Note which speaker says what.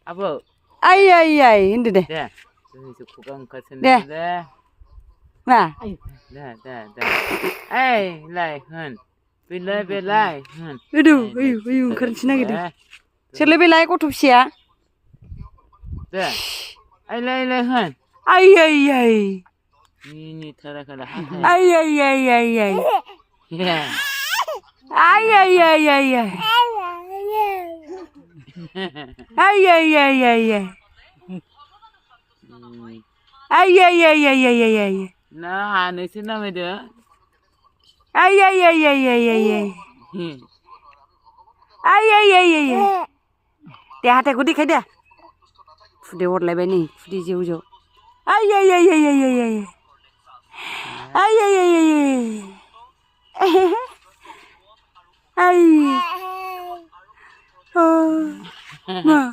Speaker 1: Apa?
Speaker 2: Ai, ini deh.
Speaker 1: Dah. Ini cukup angkat sini
Speaker 2: Dah.
Speaker 1: dah.
Speaker 2: Nah,
Speaker 1: Dah. Lai, hun. Belai, hun.
Speaker 2: aduh, keren sih gitu. Selebih kok tuh sih ya?
Speaker 1: Dah. Lai, hun.
Speaker 2: Ai.
Speaker 1: Ini cara kalau
Speaker 2: Ai.
Speaker 1: Ya.
Speaker 2: Ai.
Speaker 1: Nah, ini sih nama dia.
Speaker 2: Ai. Dia hati aku dikit dia. Fude word lebe nih, fude jauh. Ai. Ai. Oh.